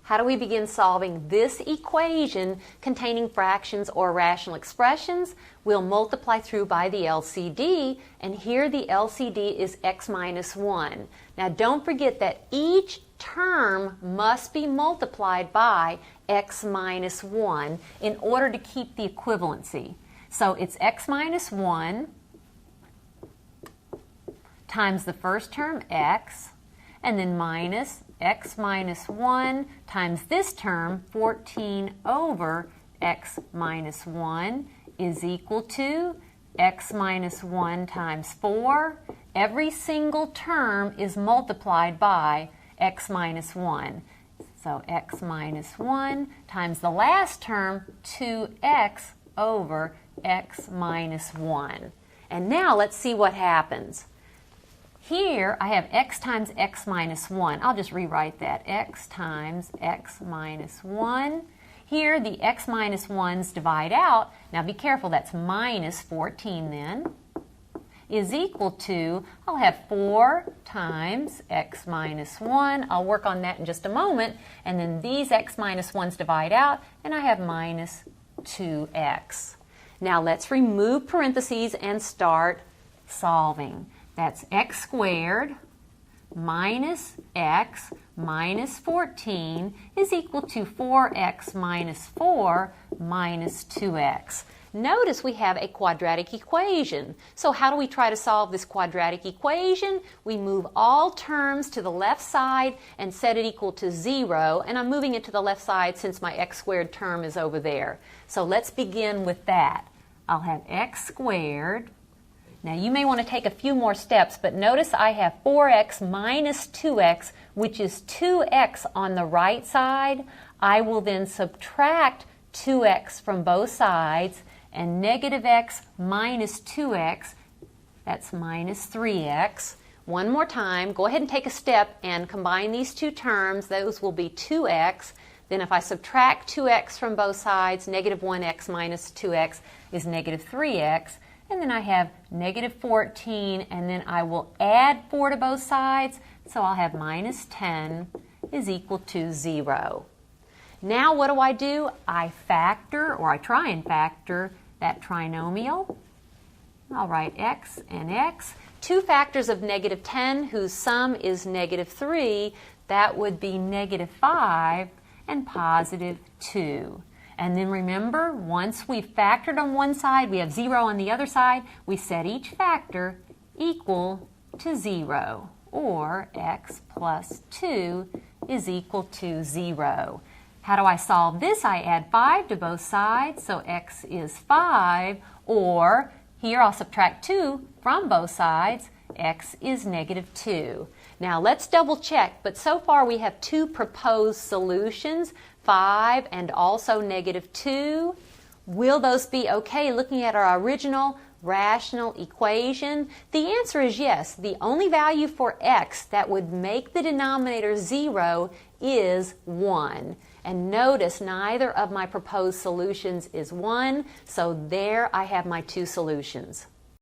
How do we begin solving this equation containing fractions or rational expressions? We'll multiply through by the LCD, and here the LCD is x minus 1. Now don't forget that each term must be multiplied by x minus 1 in order to keep the equivalency. So it's x minus 1 times the first term x, and then minus x minus 1 times this term, 14 over x minus 1, is equal to x minus 1 times 4. Every single term is multiplied by x minus 1. So x minus 1 times the last term, 2x over x minus 1. And now let's see what happens. Here I have x times x minus 1. I'll just rewrite that. X times x minus 1. Here the x minus 1's divide out. Now be careful, that's minus 14 then, is equal to, I'll have 4 times x minus 1. I'll work on that in just a moment. And then these x minus 1's divide out, and I have minus 2x. Now let's remove parentheses and start solving. That's x squared minus x minus 14 is equal to 4x minus 4 minus 2x. Notice we have a quadratic equation. So how do we try to solve this quadratic equation? We move all terms to the left side and set it equal to 0. And I'm moving it to the left side since my x squared term is over there. So let's begin with that. I'll have x squared. Now you may want to take a few more steps, but notice I have 4x minus 2x, which is 2x on the right side. I will then subtract 2x from both sides, and negative x minus 2x, that's minus 3x. One more time, go ahead and take a step and combine these two terms. Those will be 2x. Then if I subtract 2x from both sides, negative 1x minus 2x is negative 3x. And then I have negative 14, and then I will add 4 to both sides, so I'll have minus 10 is equal to 0. Now what do? I factor, or I try and factor, that trinomial. I'll write x and x. Two factors of negative 10 whose sum is negative 3, that would be negative 5 and positive 2. And then remember, once we've factored on one side, we have 0 on the other side, we set each factor equal to 0, or x plus 2 is equal to 0. How do I solve this? I add 5 to both sides, so x is 5, or here I'll subtract 2 from both sides, x is negative 2. Now let's double check, but so far we have two proposed solutions, 5 and also negative 2. Will those be okay looking at our original rational equation? The answer is yes. The only value for x that would make the denominator 0 is 1. And notice neither of my proposed solutions is 1, so there I have my two solutions.